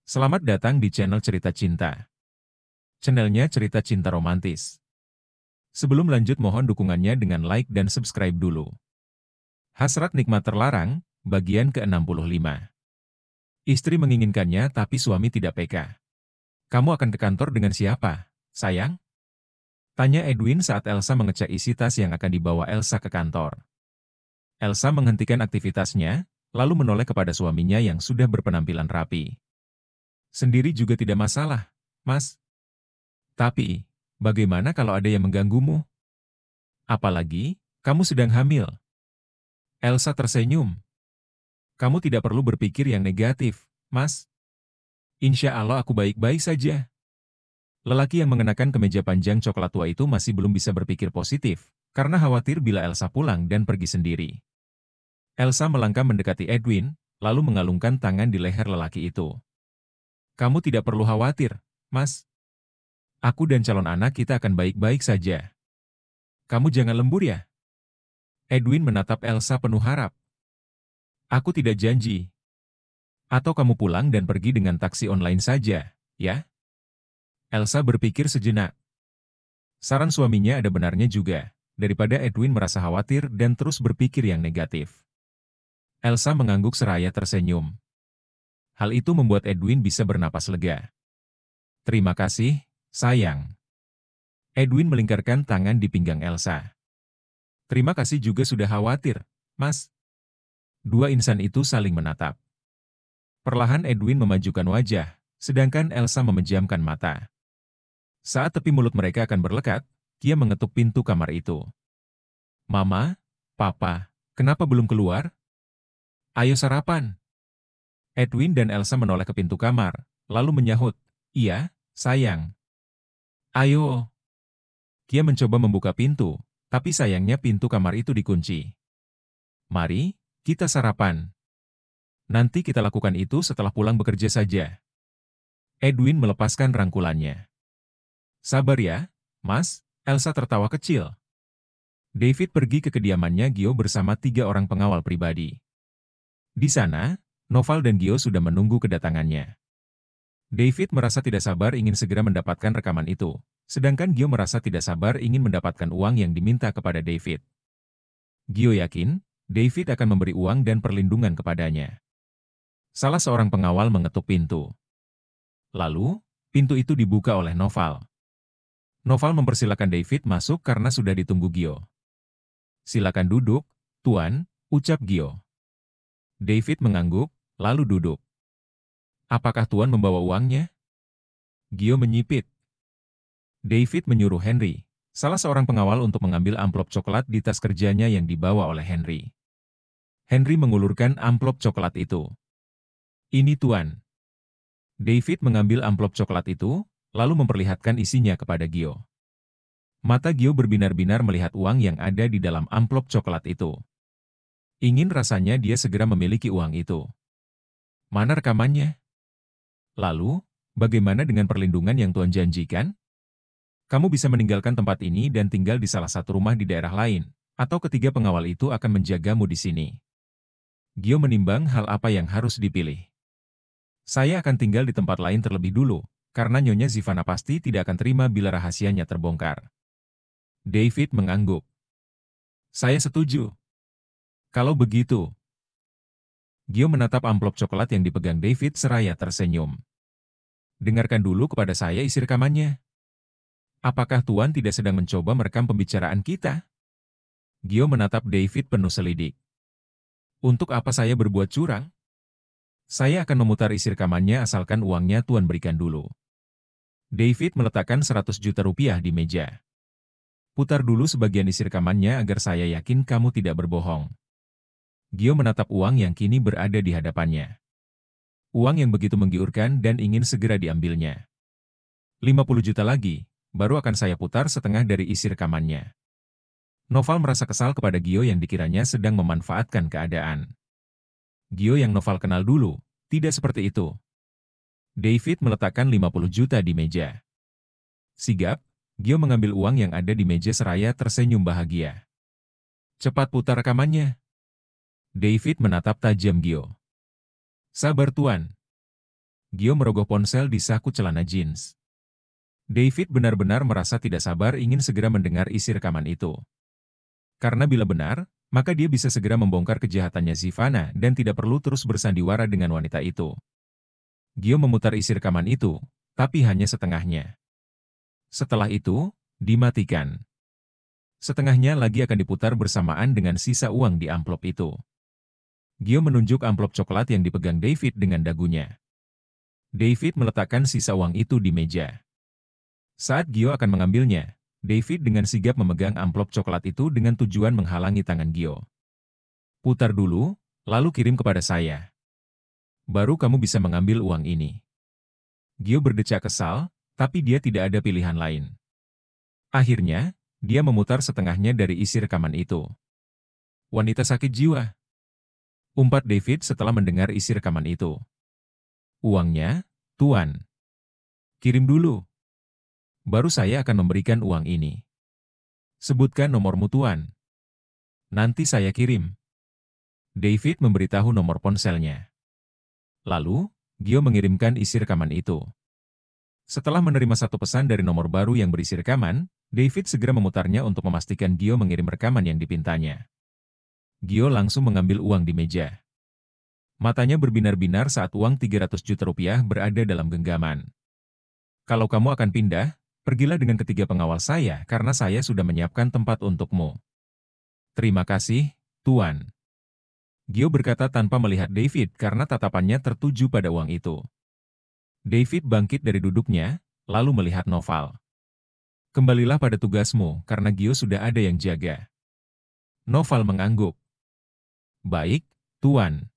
Selamat datang di channel Cerita Cinta. Channelnya cerita cinta romantis. Sebelum lanjut mohon dukungannya dengan like dan subscribe dulu. Hasrat nikmat terlarang, bagian ke-65. Istri menginginkannya tapi suami tidak peka. Kamu akan ke kantor dengan siapa, sayang? Tanya Edwin saat Elsa mengecek isi tas yang akan dibawa Elsa ke kantor. Elsa menghentikan aktivitasnya, lalu menoleh kepada suaminya yang sudah berpenampilan rapi. Sendiri juga tidak masalah, Mas. Tapi, bagaimana kalau ada yang mengganggumu? Apalagi, kamu sedang hamil. Elsa tersenyum. Kamu tidak perlu berpikir yang negatif, Mas. Insya Allah aku baik-baik saja. Lelaki yang mengenakan kemeja panjang coklat tua itu masih belum bisa berpikir positif, karena khawatir bila Elsa pulang dan pergi sendiri. Elsa melangkah mendekati Edwin, lalu mengalungkan tangan di leher lelaki itu. Kamu tidak perlu khawatir, Mas. Aku dan calon anak kita akan baik-baik saja. Kamu jangan lembur ya. Edwin menatap Elsa penuh harap. Aku tidak janji. Atau kamu pulang dan pergi dengan taksi online saja, ya? Elsa berpikir sejenak. Saran suaminya ada benarnya juga, daripada Edwin merasa khawatir dan terus berpikir yang negatif. Elsa mengangguk seraya tersenyum. Hal itu membuat Edwin bisa bernapas lega. Terima kasih, sayang. Edwin melingkarkan tangan di pinggang Elsa. Terima kasih juga sudah khawatir, Mas. Dua insan itu saling menatap. Perlahan Edwin memajukan wajah, sedangkan Elsa memejamkan mata. Saat tepi mulut mereka akan berlekat, dia mengetuk pintu kamar itu. Mama, Papa, kenapa belum keluar? Ayo sarapan. Edwin dan Elsa menoleh ke pintu kamar, lalu menyahut, iya, sayang. Ayo. Dia mencoba membuka pintu, tapi sayangnya pintu kamar itu dikunci. Mari, kita sarapan. Nanti kita lakukan itu setelah pulang bekerja saja. Edwin melepaskan rangkulannya. Sabar ya, Mas, Elsa tertawa kecil. David pergi ke kediamannya Gio bersama 3 orang pengawal pribadi. Di sana, Noval dan Gio sudah menunggu kedatangannya. David merasa tidak sabar ingin segera mendapatkan rekaman itu, sedangkan Gio merasa tidak sabar ingin mendapatkan uang yang diminta kepada David. Gio yakin, David akan memberi uang dan perlindungan kepadanya. Salah seorang pengawal mengetuk pintu. Lalu, pintu itu dibuka oleh Noval. Noval mempersilakan David masuk karena sudah ditunggu Gio. Silakan duduk, Tuan, ucap Gio. David mengangguk, lalu duduk. Apakah Tuan membawa uangnya? Gio menyipit. David menyuruh Henry, salah seorang pengawal untuk mengambil amplop coklat di tas kerjanya yang dibawa oleh Henry. Henry mengulurkan amplop coklat itu. Ini Tuan. David mengambil amplop coklat itu, lalu memperlihatkan isinya kepada Gio. Mata Gio berbinar-binar melihat uang yang ada di dalam amplop coklat itu. Ingin rasanya dia segera memiliki uang itu. Mana rekamannya? Lalu, bagaimana dengan perlindungan yang Tuan janjikan? Kamu bisa meninggalkan tempat ini dan tinggal di salah satu rumah di daerah lain, atau ketiga pengawal itu akan menjagamu di sini. Gio menimbang hal apa yang harus dipilih. Saya akan tinggal di tempat lain terlebih dulu, karena Nyonya Zivana pasti tidak akan terima bila rahasianya terbongkar. David mengangguk. Saya setuju. Kalau begitu. Gio menatap amplop coklat yang dipegang David seraya tersenyum. Dengarkan dulu kepada saya isi rekamannya. Apakah Tuan tidak sedang mencoba merekam pembicaraan kita? Gio menatap David penuh selidik. Untuk apa saya berbuat curang? Saya akan memutar isi rekamannya asalkan uangnya Tuan berikan dulu. David meletakkan 100 juta rupiah di meja. Putar dulu sebagian isi rekamannya agar saya yakin kamu tidak berbohong. Gio menatap uang yang kini berada di hadapannya. Uang yang begitu menggiurkan dan ingin segera diambilnya. 50 juta lagi, baru akan saya putar setengah dari isi rekamannya. Noval merasa kesal kepada Gio yang dikiranya sedang memanfaatkan keadaan. Gio yang Noval kenal dulu, tidak seperti itu. David meletakkan 50 juta di meja. Sigap, Gio mengambil uang yang ada di meja seraya tersenyum bahagia. Cepat putar rekamannya. David menatap tajam Gio. Sabar Tuan. Gio merogoh ponsel di saku celana jeans. David benar-benar merasa tidak sabar ingin segera mendengar isi rekaman itu. Karena bila benar, maka dia bisa segera membongkar kejahatannya Zivana dan tidak perlu terus bersandiwara dengan wanita itu. Gio memutar isi rekaman itu, tapi hanya setengahnya. Setelah itu, dimatikan. Setengahnya lagi akan diputar bersamaan dengan sisa uang di amplop itu. Gio menunjuk amplop coklat yang dipegang David dengan dagunya. David meletakkan sisa uang itu di meja. Saat Gio akan mengambilnya, David dengan sigap memegang amplop coklat itu dengan tujuan menghalangi tangan Gio. Putar dulu, lalu kirim kepada saya. Baru kamu bisa mengambil uang ini. Gio berdecak kesal, tapi dia tidak ada pilihan lain. Akhirnya, dia memutar setengahnya dari isi rekaman itu. Wanita sakit jiwa. Umpat David setelah mendengar isi rekaman itu. Uangnya, Tuan. Kirim dulu. Baru saya akan memberikan uang ini. Sebutkan nomormu, Tuan. Nanti saya kirim. David memberitahu nomor ponselnya. Lalu, Gio mengirimkan isi rekaman itu. Setelah menerima satu pesan dari nomor baru yang berisi rekaman, David segera memutarnya untuk memastikan Gio mengirim rekaman yang dipintanya. Gio langsung mengambil uang di meja. Matanya berbinar-binar saat uang 300 juta rupiah berada dalam genggaman. Kalau kamu akan pindah, pergilah dengan ketiga pengawal saya karena saya sudah menyiapkan tempat untukmu. Terima kasih, Tuan. Gio berkata tanpa melihat David karena tatapannya tertuju pada uang itu. David bangkit dari duduknya, lalu melihat Noval. Kembalilah pada tugasmu karena Gio sudah ada yang jaga. Noval mengangguk. Baik, Tuan.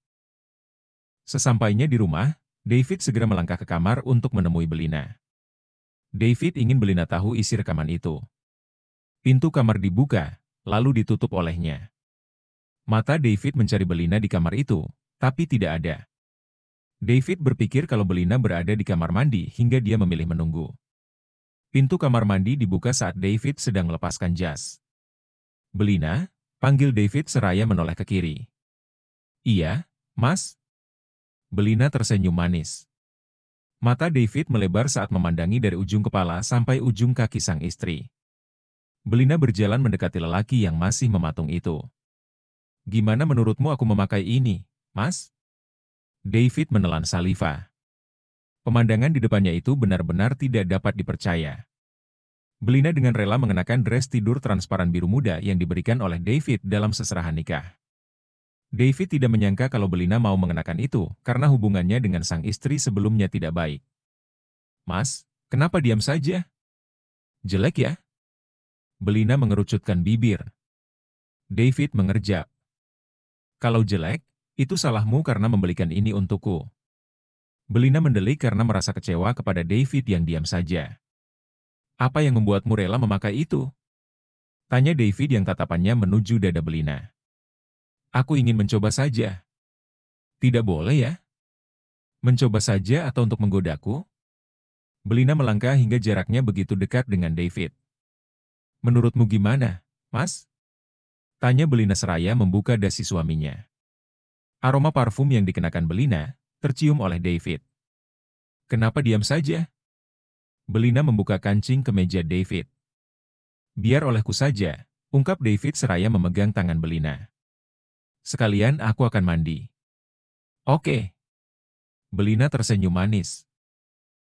Sesampainya di rumah, David segera melangkah ke kamar untuk menemui Belina. David ingin Belina tahu isi rekaman itu. Pintu kamar dibuka, lalu ditutup olehnya. Mata David mencari Belina di kamar itu, tapi tidak ada. David berpikir kalau Belina berada di kamar mandi hingga dia memilih menunggu. Pintu kamar mandi dibuka saat David sedang melepaskan jas. Belina, panggil David seraya menoleh ke kiri. Iya, Mas? Belina tersenyum manis. Mata David melebar saat memandangi dari ujung kepala sampai ujung kaki sang istri. Belina berjalan mendekati lelaki yang masih mematung itu. Gimana menurutmu aku memakai ini, Mas? David menelan saliva. Pemandangan di depannya itu benar-benar tidak dapat dipercaya. Belina dengan rela mengenakan dress tidur transparan biru muda yang diberikan oleh David dalam seserahan nikah. David tidak menyangka kalau Belina mau mengenakan itu karena hubungannya dengan sang istri sebelumnya tidak baik. Mas, kenapa diam saja? Jelek ya? Belina mengerucutkan bibir. David mengerjap. Kalau jelek, itu salahmu karena membelikan ini untukku. Belina mendelik karena merasa kecewa kepada David yang diam saja. Apa yang membuatmu rela memakai itu? Tanya David yang tatapannya menuju dada Belina. Aku ingin mencoba saja. Tidak boleh ya? Mencoba saja atau untuk menggodaku? Belina melangkah hingga jaraknya begitu dekat dengan David. Menurutmu gimana, Mas? Tanya Belina seraya membuka dasi suaminya. Aroma parfum yang dikenakan Belina tercium oleh David. Kenapa diam saja? Belina membuka kancing kemeja David. Biar olehku saja, ungkap David seraya memegang tangan Belina. Sekalian aku akan mandi. Oke. Belina tersenyum manis.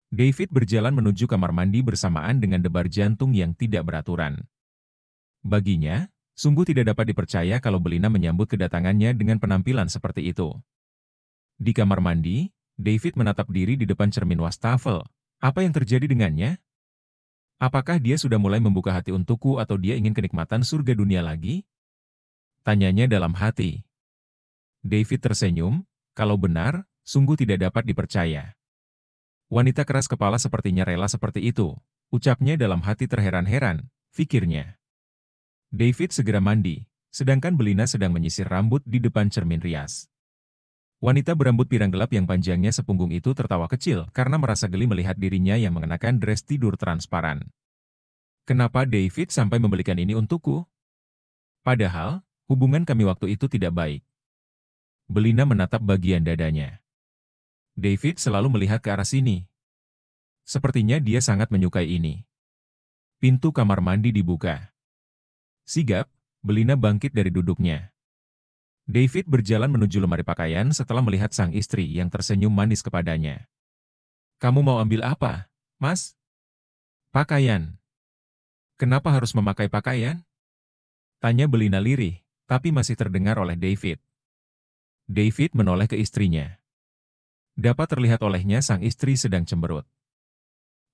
David berjalan menuju kamar mandi bersamaan dengan debar jantung yang tidak beraturan. Baginya, sungguh tidak dapat dipercaya kalau Belina menyambut kedatangannya dengan penampilan seperti itu. Di kamar mandi, David menatap diri di depan cermin wastafel. Apa yang terjadi dengannya? Apakah dia sudah mulai membuka hati untukku atau dia ingin kenikmatan surga dunia lagi? Tanyanya dalam hati. David tersenyum, kalau benar, sungguh tidak dapat dipercaya. Wanita keras kepala sepertinya rela seperti itu, ucapnya dalam hati terheran-heran, pikirnya. David segera mandi, sedangkan Belina sedang menyisir rambut di depan cermin rias. Wanita berambut pirang gelap yang panjangnya sepunggung itu tertawa kecil karena merasa geli melihat dirinya yang mengenakan dress tidur transparan. Kenapa David sampai membelikan ini untukku? Padahal, hubungan kami waktu itu tidak baik. Belina menatap bagian dadanya. David selalu melihat ke arah sini. Sepertinya dia sangat menyukai ini. Pintu kamar mandi dibuka. Sigap, Belina bangkit dari duduknya. David berjalan menuju lemari pakaian setelah melihat sang istri yang tersenyum manis kepadanya. "Kamu mau ambil apa, Mas?" "Pakaian." "Kenapa harus memakai pakaian?" tanya Belina lirih, tapi masih terdengar oleh David. David menoleh ke istrinya. Dapat terlihat olehnya sang istri sedang cemberut.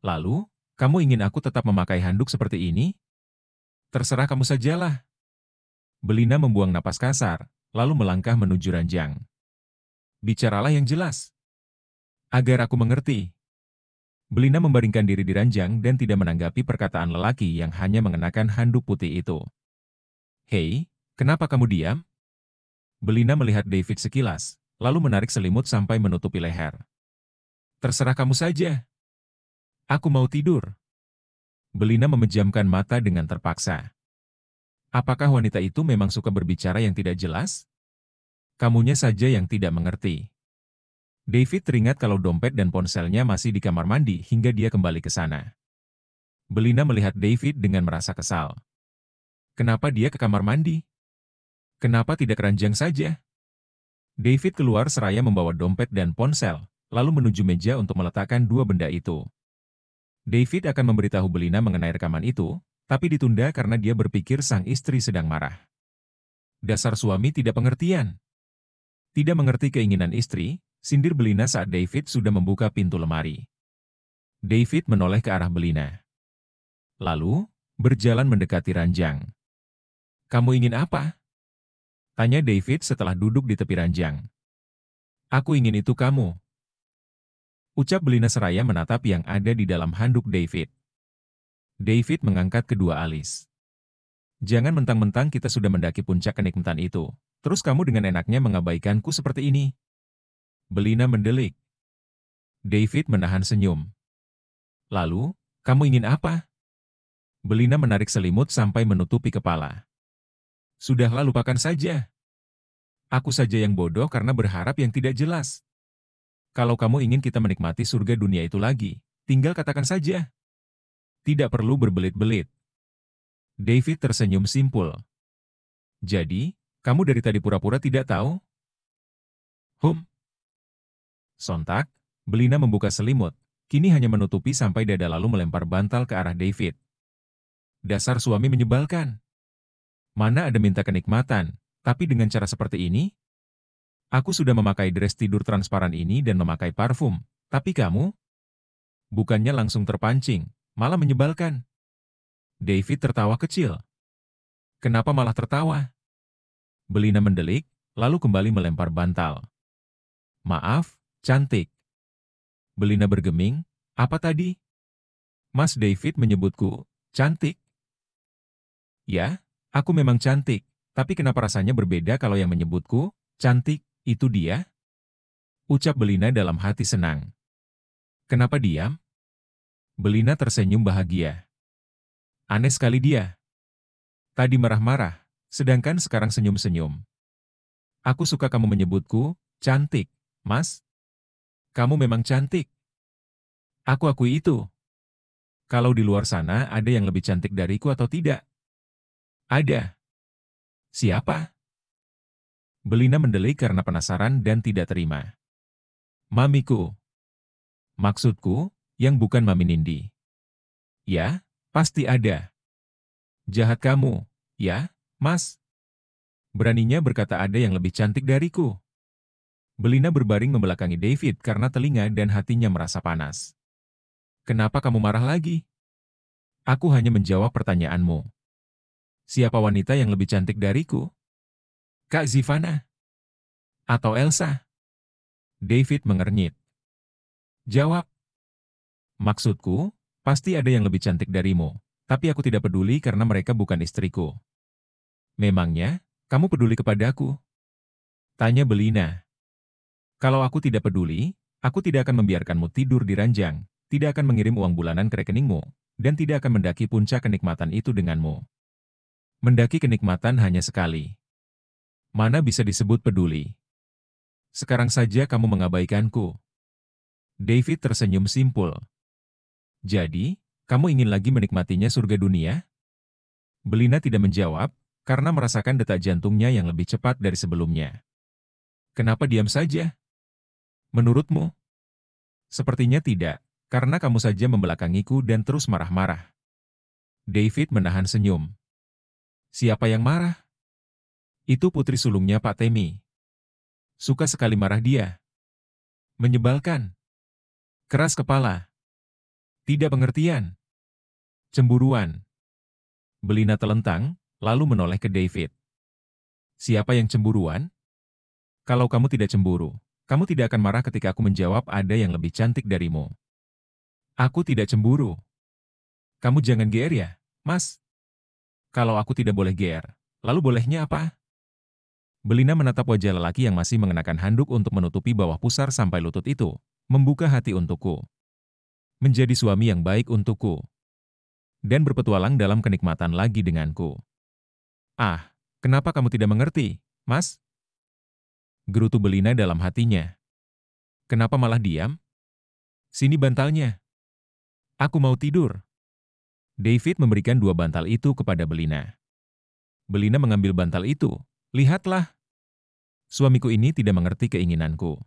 "Lalu, kamu ingin aku tetap memakai handuk seperti ini?" "Terserah kamu sajalah." Belina membuang napas kasar, lalu melangkah menuju ranjang. "Bicaralah yang jelas. Agar aku mengerti." Belina membaringkan diri di ranjang dan tidak menanggapi perkataan lelaki yang hanya mengenakan handuk putih itu. "Hei, kenapa kamu diam?" Belina melihat David sekilas, lalu menarik selimut sampai menutupi leher. "Terserah kamu saja. Aku mau tidur." Belina memejamkan mata dengan terpaksa. Apakah wanita itu memang suka berbicara yang tidak jelas? Kamunya saja yang tidak mengerti. David teringat kalau dompet dan ponselnya masih di kamar mandi hingga dia kembali ke sana. Belina melihat David dengan merasa kesal. Kenapa dia ke kamar mandi? Kenapa tidak ke ranjang saja? David keluar seraya membawa dompet dan ponsel, lalu menuju meja untuk meletakkan dua benda itu. David akan memberitahu Belina mengenai rekaman itu, tapi ditunda karena dia berpikir sang istri sedang marah. Dasar suami tidak pengertian. Tidak mengerti keinginan istri, sindir Belina saat David sudah membuka pintu lemari. David menoleh ke arah Belina. Lalu, berjalan mendekati ranjang. "Kamu ingin apa?" tanya David setelah duduk di tepi ranjang. "Aku ingin itu kamu," ucap Belina seraya menatap yang ada di dalam handuk David. David mengangkat kedua alis. "Jangan mentang-mentang kita sudah mendaki puncak kenikmatan itu, terus kamu dengan enaknya mengabaikanku seperti ini." Belina mendelik. David menahan senyum. "Lalu, kamu ingin apa?" Belina menarik selimut sampai menutupi kepala. "Sudahlah, lupakan saja. Aku saja yang bodoh karena berharap yang tidak jelas. Kalau kamu ingin kita menikmati surga dunia itu lagi, tinggal katakan saja. Tidak perlu berbelit-belit." David tersenyum simpul. "Jadi, kamu dari tadi pura-pura tidak tahu?" Sontak, Belina membuka selimut, kini hanya menutupi sampai dada lalu melempar bantal ke arah David. "Dasar suami menyebalkan. Mana ada minta kenikmatan, tapi dengan cara seperti ini? Aku sudah memakai dress tidur transparan ini dan memakai parfum, tapi kamu? Bukannya langsung terpancing, malah menyebalkan." David tertawa kecil. "Kenapa malah tertawa?" Belina mendelik, lalu kembali melempar bantal. "Maaf, cantik." Belina bergeming, "Apa tadi?" "Mas David menyebutku cantik." "Ya, aku memang cantik, tapi kenapa rasanya berbeda kalau yang menyebutku cantik, itu dia?" ucap Belina dalam hati senang. "Kenapa diam?" Belina tersenyum bahagia. "Aneh sekali dia. Tadi marah-marah, sedangkan sekarang senyum-senyum. Aku suka kamu menyebutku cantik, Mas. Kamu memang cantik. Aku akui itu. Kalau di luar sana ada yang lebih cantik dariku atau tidak?" "Ada." "Siapa?" Belina mendelik karena penasaran dan tidak terima. "Mamiku." "Maksudku, yang bukan Mami Nindi." "Ya, pasti ada." "Jahat kamu, ya, Mas. Beraninya berkata ada yang lebih cantik dariku." Belina berbaring membelakangi David karena telinga dan hatinya merasa panas. "Kenapa kamu marah lagi?" "Aku hanya menjawab pertanyaanmu. Siapa wanita yang lebih cantik dariku? Kak Zivana? Atau Elsa?" David mengernyit. "Jawab." "Maksudku, pasti ada yang lebih cantik darimu, tapi aku tidak peduli karena mereka bukan istriku." "Memangnya, kamu peduli kepadaku?" tanya Belina. "Kalau aku tidak peduli, aku tidak akan membiarkanmu tidur di ranjang, tidak akan mengirim uang bulanan ke rekeningmu, dan tidak akan mendaki puncak kenikmatan itu denganmu. Mendaki kenikmatan hanya sekali. Mana bisa disebut peduli? Sekarang saja kamu mengabaikanku." David tersenyum simpul. Jadi, kamu ingin lagi menikmatinya surga dunia? Belina tidak menjawab, karena merasakan detak jantungnya yang lebih cepat dari sebelumnya. Kenapa diam saja? Menurutmu? Sepertinya tidak, karena kamu saja membelakangiku dan terus marah-marah. David menahan senyum. Siapa yang marah? Itu putri sulungnya Pak Temi. Suka sekali marah dia. Menyebalkan. Keras kepala. Tidak pengertian. Cemburuan. Belina telentang, lalu menoleh ke David. Siapa yang cemburuan? Kalau kamu tidak cemburu, kamu tidak akan marah ketika aku menjawab ada yang lebih cantik darimu. Aku tidak cemburu. Kamu jangan GR ya, Mas. Kalau aku tidak boleh GR, lalu bolehnya apa? Belina menatap wajah lelaki yang masih mengenakan handuk untuk menutupi bawah pusar sampai lutut itu, membuka hati untukku. Menjadi suami yang baik untukku. Dan berpetualang dalam kenikmatan lagi denganku. Ah, kenapa kamu tidak mengerti, Mas? Gerutu Belina dalam hatinya. Kenapa malah diam? Sini bantalnya. Aku mau tidur. David memberikan 2 bantal itu kepada Belina. Belina mengambil bantal itu. Lihatlah. Suamiku ini tidak mengerti keinginanku.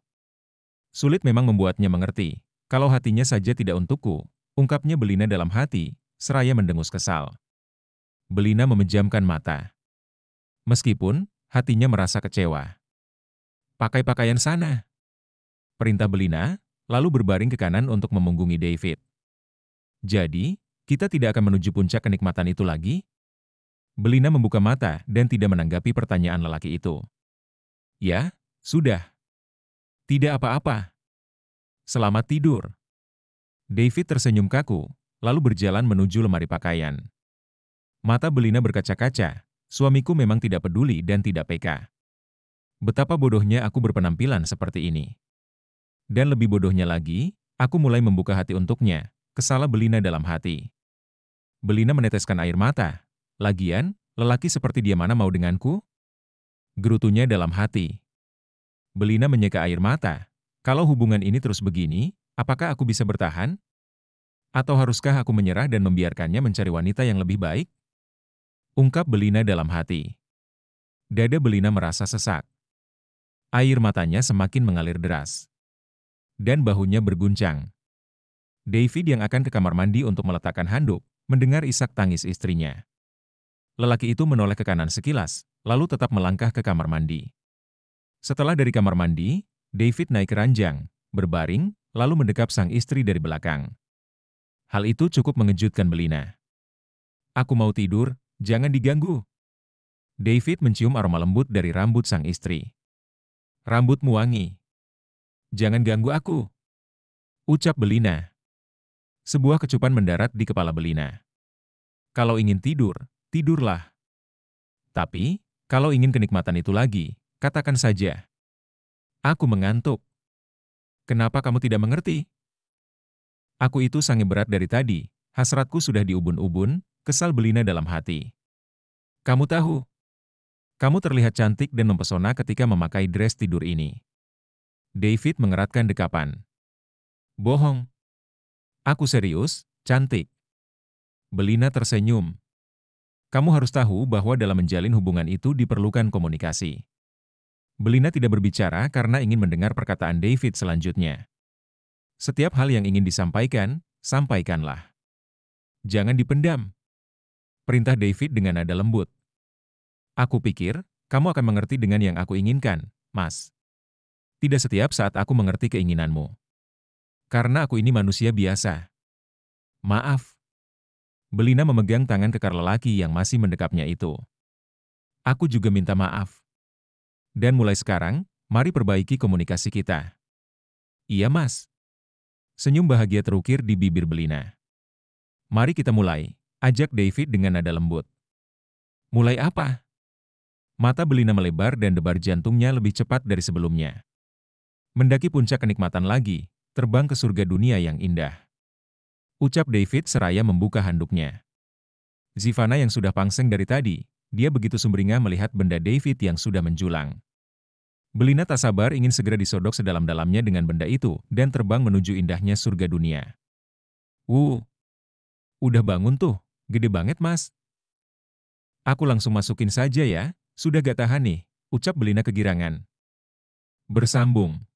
Sulit memang membuatnya mengerti. Kalau hatinya saja tidak untukku, ungkapnya Belina dalam hati, seraya mendengus kesal. Belina memejamkan mata. Meskipun, hatinya merasa kecewa. Pakai pakaian sana. Perintah Belina, lalu berbaring ke kanan untuk memunggungi David. Jadi, kita tidak akan menuju puncak kenikmatan itu lagi? Belina membuka mata dan tidak menanggapi pertanyaan lelaki itu. Ya, sudah. Tidak apa-apa. Selamat tidur. David tersenyum kaku, lalu berjalan menuju lemari pakaian. Mata Belina berkaca-kaca, suamiku memang tidak peduli dan tidak peka. Betapa bodohnya aku berpenampilan seperti ini. Dan lebih bodohnya lagi, aku mulai membuka hati untuknya, kesala Belina dalam hati. Belina meneteskan air mata. Lagian, lelaki seperti dia mana mau denganku? Gerutunya dalam hati. Belina menyeka air mata. Kalau hubungan ini terus begini, apakah aku bisa bertahan? Atau haruskah aku menyerah dan membiarkannya mencari wanita yang lebih baik? Ungkap Belina dalam hati. Dada Belina merasa sesak. Air matanya semakin mengalir deras. Dan bahunya berguncang. David yang akan ke kamar mandi untuk meletakkan handuk, mendengar isak tangis istrinya. Lelaki itu menoleh ke kanan sekilas, lalu tetap melangkah ke kamar mandi. Setelah dari kamar mandi, David naik ke ranjang, berbaring, lalu mendekap sang istri dari belakang. Hal itu cukup mengejutkan Belina. Aku mau tidur, jangan diganggu. David mencium aroma lembut dari rambut sang istri. Rambutmu wangi. Jangan ganggu aku. Ucap Belina. Sebuah kecupan mendarat di kepala Belina. Kalau ingin tidur, tidurlah. Tapi, kalau ingin kenikmatan itu lagi, katakan saja. Aku mengantuk. Kenapa kamu tidak mengerti? Aku itu sangat berat dari tadi, hasratku sudah diubun-ubun, kesal Belina dalam hati. Kamu tahu, kamu terlihat cantik dan mempesona ketika memakai dress tidur ini. David mengeratkan dekapan. Bohong. Aku serius, cantik. Belina tersenyum. Kamu harus tahu bahwa dalam menjalin hubungan itu diperlukan komunikasi. Belina tidak berbicara karena ingin mendengar perkataan David selanjutnya. Setiap hal yang ingin disampaikan, sampaikanlah. Jangan dipendam. Perintah David dengan nada lembut. Aku pikir, kamu akan mengerti dengan yang aku inginkan, Mas. Tidak setiap saat aku mengerti keinginanmu. Karena aku ini manusia biasa. Maaf. Belina memegang tangan kekar lelaki yang masih mendekapnya itu. Aku juga minta maaf. Dan mulai sekarang, mari perbaiki komunikasi kita. Iya, Mas. Senyum bahagia terukir di bibir Belina. Mari kita mulai, ajak David dengan nada lembut. Mulai apa? Mata Belina melebar dan debar jantungnya lebih cepat dari sebelumnya. Mendaki puncak kenikmatan lagi, terbang ke surga dunia yang indah. Ucap David seraya membuka handuknya. Zivana yang sudah pangseng dari tadi, dia begitu sumringah melihat benda David yang sudah menjulang. Belina tak sabar ingin segera disodok sedalam-dalamnya dengan benda itu dan terbang menuju indahnya surga dunia. Udah bangun tuh, gede banget mas. Aku langsung masukin saja ya, sudah gak tahan nih, ucap Belina kegirangan. Bersambung.